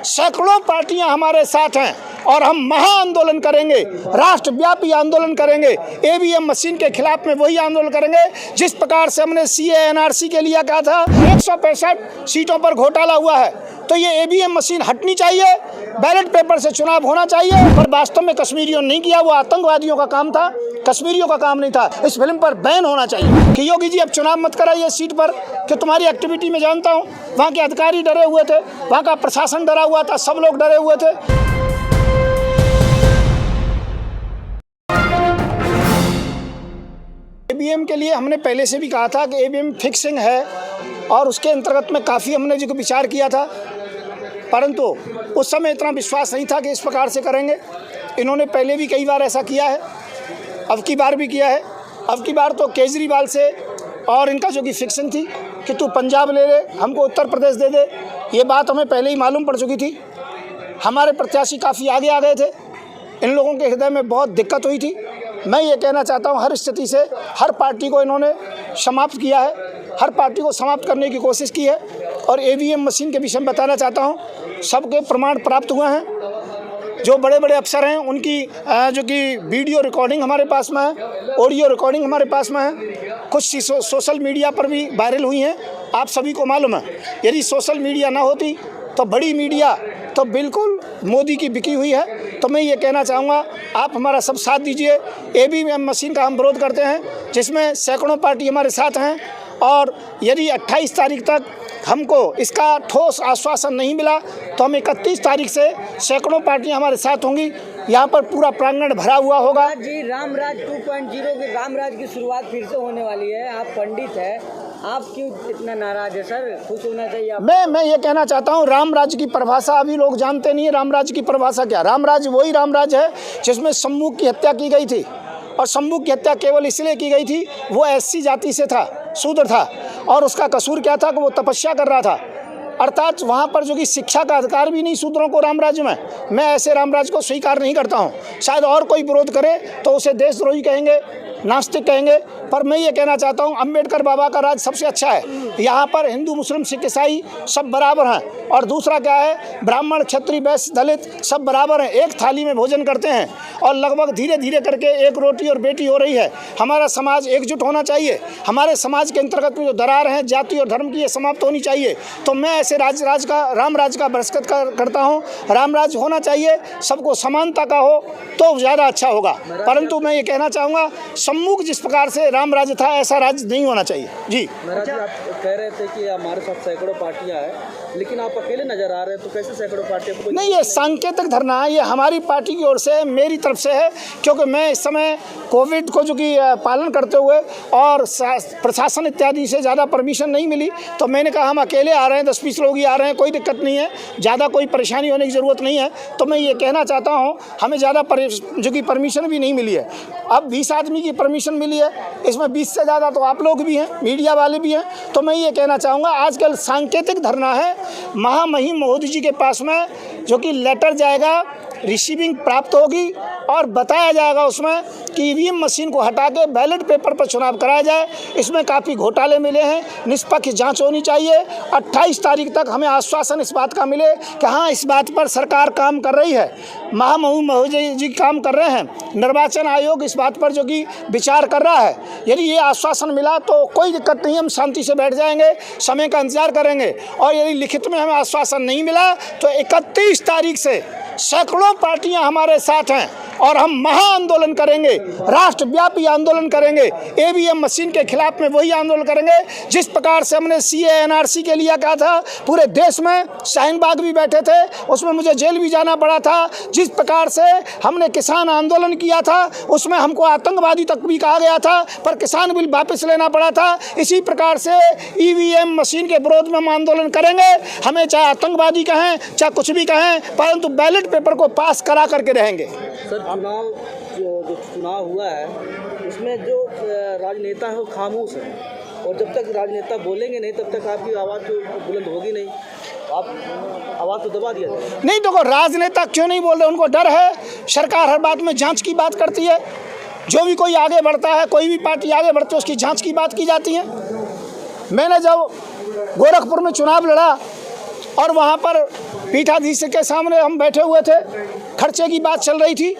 सैकड़ों पार्टियां हमारे साथ हैं और हम महा आंदोलन करेंगे, राष्ट्रव्यापी आंदोलन करेंगे। ईवीएम मशीन के खिलाफ में वही आंदोलन करेंगे जिस प्रकार से हमने सीए एनआरसी के लिए कहा था। 165 सीटों पर घोटाला हुआ है, तो ये ईवीएम मशीन हटनी चाहिए, बैलेट पेपर से चुनाव होना चाहिए। पर वास्तव में कश्मीरियों ने नहीं किया, वो आतंकवादियों का काम था, कश्मीरियों का काम नहीं था। इस फिल्म पर बैन होना चाहिए कि योगी जी अब चुनाव मत कराइए सीट पर, कि तुम्हारी एक्टिविटी में जानता हूँ वहाँ के अधिकारी डरे हुए थे, वहाँ का प्रशासन डरा हुआ था, सब लोग डरे हुए थे। ईवीएम के लिए हमने पहले से भी कहा था कि ईवीएम फिक्सिंग है और उसके अंतर्गत में काफ़ी हमने जो विचार किया था, परंतु उस समय इतना विश्वास नहीं था कि इस प्रकार से करेंगे। इन्होंने पहले भी कई बार ऐसा किया है, अब की बार भी किया है। अब की बार तो केजरीवाल से और इनका जो कि फिक्सिंग थी कि तू पंजाब ले ले, हमको उत्तर प्रदेश दे दे, ये बात हमें पहले ही मालूम पड़ चुकी थी। हमारे प्रत्याशी काफ़ी आगे आ गए थे, इन लोगों के हृदय में बहुत दिक्कत हुई थी। मैं ये कहना चाहता हूँ, हर स्थिति से हर पार्टी को इन्होंने समाप्त किया है, हर पार्टी को समाप्त करने की कोशिश की है। और ईवीएम मशीन के विषय में बताना चाहता हूँ, सबके प्रमाण प्राप्त हुए हैं। जो बड़े बड़े अफसर हैं उनकी जो कि वीडियो रिकॉर्डिंग हमारे पास में है, ऑडियो रिकॉर्डिंग हमारे पास में है, कुछ सोशल मीडिया पर भी वायरल हुई हैं। आप सभी को मालूम है, यदि सोशल मीडिया ना होती तो बड़ी मीडिया तो बिल्कुल मोदी की बिकी हुई है। तो मैं ये कहना चाहूँगा, आप हमारा सब साथ दीजिए। ईवीएम मशीन का हम विरोध करते हैं, जिसमें सैकड़ों पार्टी हमारे साथ हैं, और यदि 28 तारीख तक हमको इसका ठोस आश्वासन नहीं मिला तो हम 31 तारीख से सैकड़ों पार्टियां हमारे साथ होंगी। यहाँ पर पूरा प्रांगण भरा हुआ होगा। जी, रामराज 2.0 के रामराज की शुरुआत फिर से होने वाली है। आप पंडित हैं, आप क्यों इतना नाराज है सर? खुश होना चाहिए आप। मैं ये कहना चाहता हूँ, रामराज की परिभाषा अभी लोग जानते नहीं है। रामराज की परिभाषा क्या? रामराज वही रामराज है जिसमें शंभू की हत्या की गई थी, और शंभू की हत्या केवल इसलिए की गई थी, वो एससी जाति से था, शूद्र था, और उसका कसूर क्या था कि वो तपस्या कर रहा था। अर्थात वहाँ पर जो कि शिक्षा का अधिकार भी नहीं शूद्रों को रामराज में। मैं ऐसे रामराज को स्वीकार नहीं करता हूँ। शायद और कोई विरोध करे तो उसे देशद्रोही कहेंगे, नास्तिक कहेंगे, पर मैं ये कहना चाहता हूँ, अम्बेडकर बाबा का राज सबसे अच्छा है। यहाँ पर हिंदू मुस्लिम सिख ईसाई सब बराबर हैं। और दूसरा क्या है, ब्राह्मण क्षत्रिय वैश्य दलित सब बराबर हैं, एक थाली में भोजन करते हैं, और लगभग धीरे धीरे करके एक रोटी और बेटी हो रही है। हमारा समाज एकजुट होना चाहिए। हमारे समाज के अंतर्गत में जो दरार हैं जाति और धर्म की, ये समाप्त होनी चाहिए। तो मैं ऐसे रामराज का बहिष्कार करता हूँ। रामराज होना चाहिए, सबको समानता का हो तो ज़्यादा अच्छा होगा। परंतु मैं ये कहना चाहूँगा, सम्मुख जिस प्रकार से रामराज था ऐसा राज्य नहीं होना चाहिए। जी महाराज जी, आप कह रहे थे कि हमारे साथ सैकड़ों पार्टियां हैं, लेकिन आप अकेले नजर आ रहे हैं, तो कैसे सैकड़ों पार्टियां? नहीं, ये सांकेतिक धरना है, ये हमारी पार्टी की ओर से, मेरी तरफ से है, क्योंकि मैं इस समय कोविड को जो कि पालन करते हुए और प्रशासन इत्यादि से ज़्यादा परमिशन नहीं मिली, तो मैंने कहा हम अकेले आ रहे हैं, 10-20 लोग ही आ रहे हैं, कोई दिक्कत नहीं है, ज़्यादा कोई परेशानी होने की ज़रूरत नहीं है। तो मैं ये कहना चाहता हूँ, हमें ज़्यादा जो कि परमिशन भी नहीं मिली है। अब 20 आदमी की परमिशन मिली है, इसमें 20 से ज़्यादा तो आप लोग भी हैं, मीडिया वाले भी हैं। तो मैं ये कहना चाहूँगा, आजकल सांकेतिक धरना है। महामहिम मोदी जी के पास में जो कि लेटर जाएगा, रिसीविंग प्राप्त होगी, और बताया जाएगा उसमें कि ईवीएम मशीन को हटा के बैलेट पेपर पर चुनाव कराया जाए। इसमें काफ़ी घोटाले मिले हैं, निष्पक्ष जांच होनी चाहिए। 28 तारीख तक हमें आश्वासन इस बात का मिले कि हाँ, इस बात पर सरकार काम कर रही है, महामहिम मोदी जी काम कर रहे हैं, निर्वाचन आयोग इस बात पर जो कि विचार कर रहा है। यदि ये आश्वासन मिला तो कोई दिक्कत नहीं, हम शांति से बैठ जाएंगे, समय का इंतजार करेंगे। और यदि लिखित में हमें आश्वासन नहीं मिला तो 31 तारीख से सैकड़ों पार्टियां हमारे साथ हैं और हम महा आंदोलन करेंगे, राष्ट्रव्यापी आंदोलन करेंगे। ईवीएम मशीन के खिलाफ में वही आंदोलन करेंगे जिस प्रकार से हमने सीए एनआरसी के लिए कहा था। पूरे देश में शाहीन बाग भी बैठे थे, उसमें मुझे जेल भी जाना पड़ा था। जिस प्रकार से हमने किसान आंदोलन किया था, उसमें हमको आतंकवादी तक भी कहा गया था, पर किसान बिल वापस लेना पड़ा था। इसी प्रकार से ईवीएम मशीन के विरोध में हम आंदोलन करेंगे। हमें चाहे आतंकवादी कहें, चाहे कुछ भी कहें, परंतु बैलेट पेपर को पास करा करके रहेंगे। सर, जो चुनाव हुआ है उसमें जो राजनेता है वो खामोश है, और जब तक राजनेता बोलेंगे नहीं तब तक आपकी आवाज़ तो बुलंद होगी नहीं। आप आवाज़ तो दबा दिया जाए। नहीं, देखो, राजनेता क्यों नहीं बोल रहे, उनको डर है। सरकार हर बात में जांच की बात करती है। जो भी कोई आगे बढ़ता है, कोई भी पार्टी आगे बढ़ती है, उसकी जांच की बात की जाती है। मैंने जब गोरखपुर में चुनाव लड़ा और वहाँ पर पीठाधीश के सामने हम बैठे हुए थे, खर्चे की बात चल रही थी।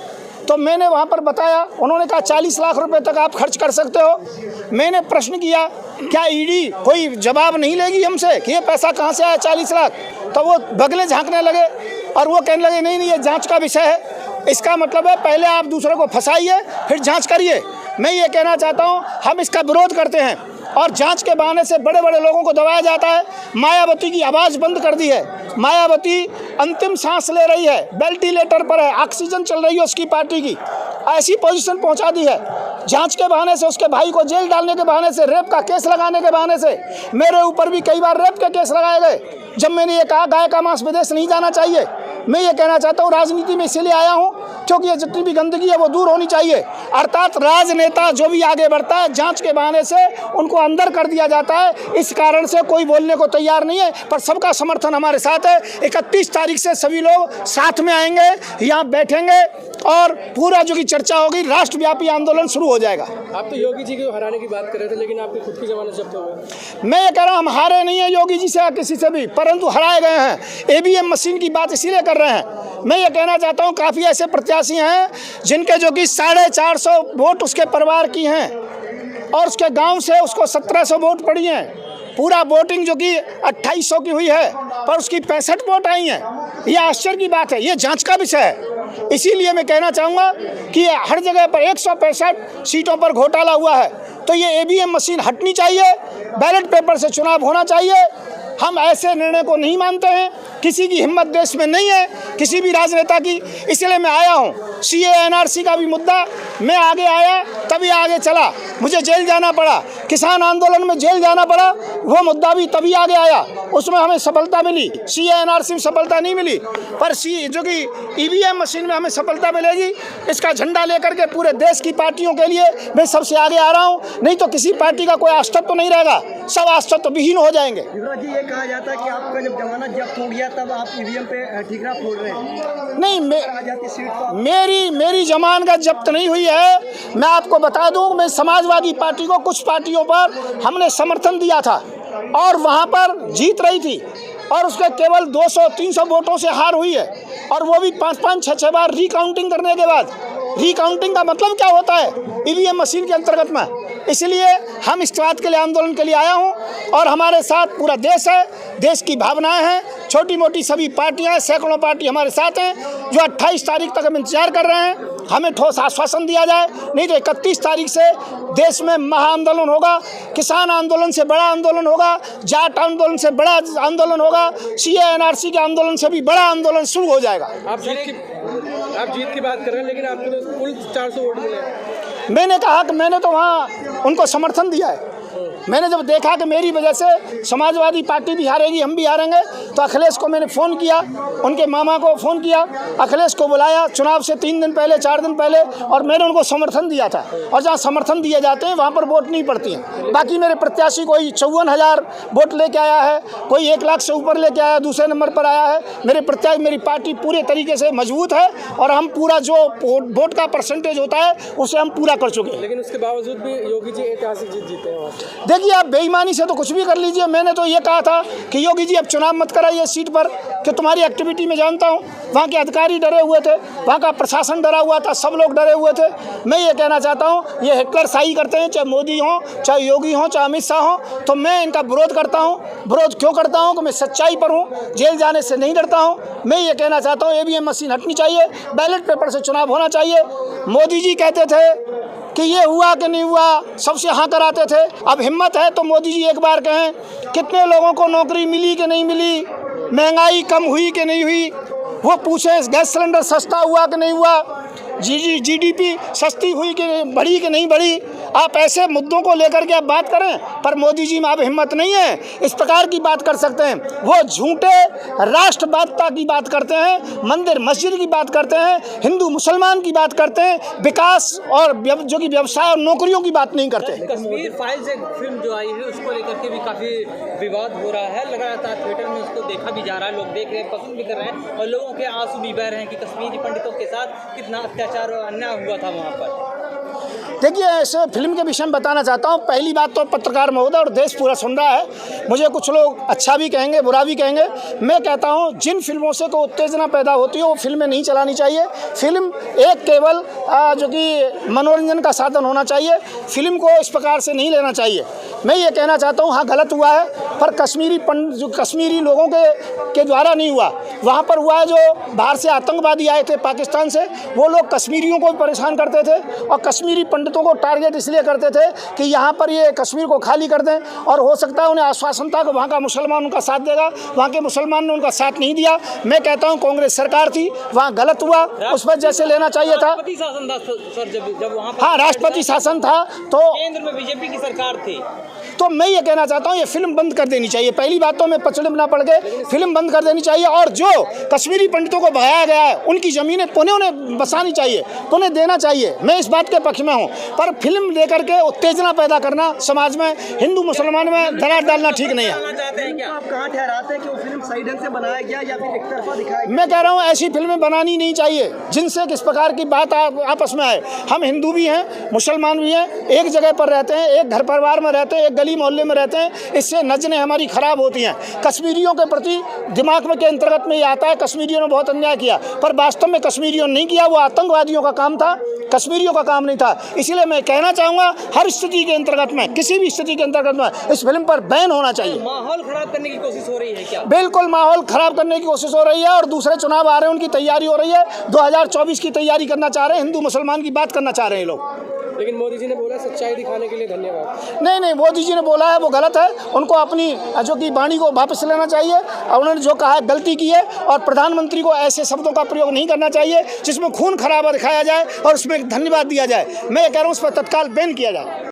तो मैंने वहाँ पर बताया, उन्होंने कहा 40 लाख रुपए तक आप खर्च कर सकते हो। मैंने प्रश्न किया, क्या ईडी कोई जवाब नहीं लेगी हमसे कि ये पैसा कहाँ से आया 40 लाख? तो वो बगले झांकने लगे और वो कहने लगे नहीं ये जांच का विषय है। इसका मतलब है पहले आप दूसरे को फंसाइए फिर जांच करिए। मैं ये कहना चाहता हूँ, हम इसका विरोध करते हैं और जांच के बहाने से बड़े बड़े लोगों को दबाया जाता है। मायावती की आवाज़ बंद कर दी है। मायावती अंतिम सांस ले रही है, वेंटिलेटर पर है, ऑक्सीजन चल रही है उसकी पार्टी की, ऐसी पोजीशन पहुंचा दी है। जांच के बहाने से, उसके भाई को जेल डालने के बहाने से, रेप का केस लगाने के बहाने से, मेरे ऊपर भी कई बार रेप के केस लगाए गए। जब मैंने ये कहा गाय का मांस विदेश नहीं जाना चाहिए, मैं ये कहना चाहता हूँ राजनीति में इसीलिए आया हूँ क्योंकि ये जितनी भी गंदगी है वो दूर होनी चाहिए। अर्थात राजनेता जो भी आगे बढ़ता है जांच के बहाने से उनको अंदर कर दिया जाता है। इस कारण से कोई बोलने को तैयार नहीं है, पर सबका समर्थन हमारे साथ है। 31 तारीख से सभी लोग साथ में आएंगे, यहाँ बैठेंगे और पूरा जो की चर्चा होगी, राष्ट्रव्यापी आंदोलन शुरू हो जाएगा। आप तो योगी जी को हराने की बात कर रहे थे, लेकिन आपकी खुद की जमानत जब्त हो गई। मैं ये कह रहा हूँ हम हारे नहीं है योगी जी से या किसी से भी, परंतु हराए गए हैं। ईवीएम मशीन की बात इसीलिए कर रहे हैं। मैं ये कहना चाहता हूँ काफ़ी ऐसे प्रत्याशी हैं जिनके जो कि 450 वोट उसके परिवार की हैं और उसके गांव से उसको 1700 वोट पड़ी हैं। पूरा वोटिंग जो कि 2800 की हुई है पर उसकी 65 वोट आई हैं। ये आश्चर्य की बात है, ये जांच का विषय है। इसीलिए मैं कहना चाहूँगा कि हर जगह पर 165 सीटों पर घोटाला हुआ है, तो ये ईवीएम मशीन हटनी चाहिए, बैलेट पेपर से चुनाव होना चाहिए। हम ऐसे निर्णय को नहीं मानते हैं, किसी की हिम्मत देश में नहीं है, किसी भी राजनेता की। इसलिए मैं आया हूँ। CA NRC का भी मुद्दा, मैं आगे आया तभी आगे चला, मुझे जेल जाना पड़ा, किसान आंदोलन में जेल जाना पड़ा, वो मुद्दा भी तभी आगे आया, उसमें हमें सफलता मिली। CA NRC में सफलता नहीं मिली, पर जो कि ईवीएम मशीन में हमें सफलता मिलेगी। इसका झंडा लेकर के पूरे देश की पार्टियों के लिए मैं सबसे आगे आ रहा हूँ, नहीं तो किसी पार्टी का कोई अस्तित्व नहीं रहेगा, सब अस्तित्व विहीन हो जाएंगे। युवराज जी, ये कहा जाता है कि आपका जब जमानत जब्त हो गया तब आप ईवीएम पे ठीकरा फोड़ रहे हैं। नहीं, सीट मेरी जमानत जब्त नहीं हुई है। मैं आपको बता दूं, मैं समाजवादी पार्टी को कुछ पार्टियों पर हमने समर्थन दिया था और वहां पर जीत रही थी और उसके केवल 200-300 वोटों से हार हुई है, और वो भी 5-5, 6-6 बार रिकाउंटिंग करने के बाद। रिकाउंटिंग का मतलब क्या होता है ईवीएम मशीन के अंतर्गत में? इसलिए हम इस बात के लिए आंदोलन के लिए आया हूं और हमारे साथ पूरा देश है, देश की भावनाएं हैं, छोटी मोटी सभी पार्टियां हैं, सैकड़ों पार्टी हमारे साथ हैं जो 28 तारीख तक हम इंतजार कर रहे हैं। हमें ठोस आश्वासन दिया जाए, नहीं तो 31 तारीख से देश में महाआंदोलन होगा, किसान आंदोलन से बड़ा आंदोलन होगा, जाट आंदोलन से बड़ा आंदोलन होगा, CA NRC के आंदोलन से भी बड़ा आंदोलन शुरू हो जाएगा। आप जीत की बात कर रहे हैं, लेकिन आपको तो कुल 400 वोट मिले। मैंने कहा कि मैंने तो वहाँ उनको समर्थन दिया है। मैंने जब देखा कि मेरी वजह से समाजवादी पार्टी भी हारेगी, हम भी हारेंगे, तो अखिलेश को मैंने फ़ोन किया, उनके मामा को फ़ोन किया, अखिलेश को बुलाया चुनाव से 3 दिन पहले, 4 दिन पहले, और मैंने उनको समर्थन दिया था। और जहाँ समर्थन दिए जाते हैं वहाँ पर वोट नहीं पड़ती हैं। बाकी मेरे प्रत्याशी कोई 54,000 वोट लेके आया है, कोई 1 लाख से ऊपर लेके आया, दूसरे नंबर पर आया है। मेरे प्रत्याशी, मेरी पार्टी पूरे तरीके से मजबूत है और हम पूरा जो वोट का परसेंटेज होता है उसे हम पूरा कर चुके हैं। लेकिन उसके बावजूद भी योगी जी ऐतिहासिक जीत जीते हैं वहाँ से। देखिए, आप बेईमानी से तो कुछ भी कर लीजिए। मैंने तो ये कहा था कि योगी जी अब चुनाव मत कराइए सीट पर, कि तुम्हारी एक्टिविटी में जानता हूँ। वहाँ के अधिकारी डरे हुए थे, वहाँ का प्रशासन डरा हुआ था, सब लोग डरे हुए थे। मैं ये कहना चाहता हूँ, ये हिटलर शाही करते हैं, चाहे मोदी हो, चाहे योगी हो, चाहे अमित शाह हो, तो मैं इनका विरोध करता हूँ। विरोध क्यों करता हूँ कि मैं सच्चाई पर हूँ, जेल जाने से नहीं डरता हूँ। मैं ये कहना चाहता हूँ ईवीएम मशीन हटनी चाहिए, बैलेट पेपर से चुनाव होना चाहिए। मोदी जी कहते थे कि ये हुआ कि नहीं हुआ, सबसे हाँ कराते थे। अब हिम्मत है तो मोदी जी एक बार कहें, कितने लोगों को नौकरी मिली कि नहीं मिली, महंगाई कम हुई कि नहीं हुई, वो पूछे गैस सिलेंडर सस्ता हुआ कि नहीं हुआ, GDP सस्ती हुई कि बढ़ी कि नहीं बढ़ी। आप ऐसे मुद्दों को लेकर के आप बात करें, पर मोदी जी में अब हिम्मत नहीं है इस प्रकार की बात कर सकते हैं। वो झूठे राष्ट्रवादिता की बात करते हैं, मंदिर मस्जिद की बात करते हैं, हिंदू मुसलमान की बात करते हैं, विकास और जो कि व्यवसाय और नौकरियों की बात नहीं करते। कश्मीर फाइल्स एक फिल्म जो आई है उसको लेकर के भी काफ़ी विवाद हो रहा है, लगातार थिएटर में उसको देखा भी जा रहा है, लोग देख रहे हैं, पसंद भी कर रहे हैं, और लोगों के आंसू भी बह रहे हैं कि कश्मीरी पंडितों के साथ कितना अत्याचार और अन्याय हुआ था वहाँ पर। देखिए, इस फिल्म के विषय में बताना चाहता हूँ। पहली बात तो पत्रकार महोदय और देश पूरा सुन रहा है, मुझे कुछ लोग अच्छा भी कहेंगे, बुरा भी कहेंगे। मैं कहता हूँ जिन फिल्मों से कोई उत्तेजना पैदा होती है वो फिल्में नहीं चलानी चाहिए। फिल्म एक केवल जो कि मनोरंजन का साधन होना चाहिए। फिल्म को इस प्रकार से नहीं लेना चाहिए। मैं ये कहना चाहता हूँ, हाँ गलत हुआ है, पर जो कश्मीरी लोगों के द्वारा नहीं हुआ, वहाँ पर हुआ है जो बाहर से आतंकवादी आए थे पाकिस्तान से, वो लोग कश्मीरियों को भी परेशान करते थे और कश्मीरी पंडितों को टारगेट इसलिए करते थे कि यहाँ पर ये कश्मीर को खाली कर दें, और हो सकता है उन्हें आश्वासन था कि वहाँ का मुसलमान उनका साथ देगा, वहाँ के मुसलमान ने उनका साथ नहीं दिया। मैं कहता हूँ कांग्रेस सरकार थी, वहाँ गलत हुआ, उस पर जैसे लेना चाहिए था। राष्ट्रपति शासन था सर, जब वहाँ पर हाँ, राष्ट्रपति शासन था, तो केंद्र में बीजेपी की सरकार थी। तो मैं ये कहना चाहता हूँ ये फिल्म बंद कर देनी चाहिए। पहली बात तो मैं पचड़े में ना पड़ गए, फिल्म बंद कर देनी चाहिए। और जो कश्मीरी पंडितों को भगाया गया है उनकी ज़मीनें पुनः उन्हें बसानी चाहिए, पुनः देना चाहिए। मैं इस बात के पक्ष में हूँ, पर फिल्म लेकर के उत्तेजना पैदा करना समाज में, हिंदू मुसलमान में दरार डालना ठीक नहीं है। आप कहाँ ठहराते हैं कि वो फिल्म सही ढंग से बनाया गया या फिर एक तरफा दिखाया गया? मैं कह रहा हूँ ऐसी फिल्में बनानी नहीं चाहिए जिनसे किस प्रकार की बात आपस में आए। हम हिंदू भी हैं, मुसलमान भी हैं, एक जगह पर रहते हैं, एक घर परिवार में रहते हैं, एक गली मोहल्ले में रहते हैं। इससे नज़रें हमारी खराब होती हैं। कश्मीरियों के प्रति दिमाग में के अंतर्गत में ये आता है कश्मीरियों ने बहुत अन्याय किया, पर वास्तव में कश्मीरियों ने नहीं किया, वो आतंकवादियों का काम था, कश्मीरियों का काम नहीं था। इसीलिए मैं कहना चाहूँगा हर स्थिति के अंतर्गत में, किसी भी स्थिति के अंतर्गत में इस फिल्म पर बैन होना चाहिए। माहौल खराब करने की कोशिश हो रही है क्या? बिल्कुल माहौल खराब करने की कोशिश हो रही है, और दूसरे चुनाव आ रहे हैं, उनकी तैयारी हो रही है। 2024 की तैयारी करना चाह रहे हैं, हिंदू मुसलमान की बात करना चाह रहे हैं लोग। लेकिन मोदी जी ने बोला सच्चाई दिखाने के लिए धन्यवाद। नहीं, मोदी जी ने बोला है वो गलत है, उनको अपनी जो कि वाणी को वापस लेना चाहिए, और उन्होंने जो कहा है गलती की है, और प्रधानमंत्री को ऐसे शब्दों का प्रयोग नहीं करना चाहिए जिसमें खून खराबा दिखाया जाए और उसमें धन्यवाद दिया जाए। मैं कह रहा हूँ उस पर तत्काल बैन किया जाए।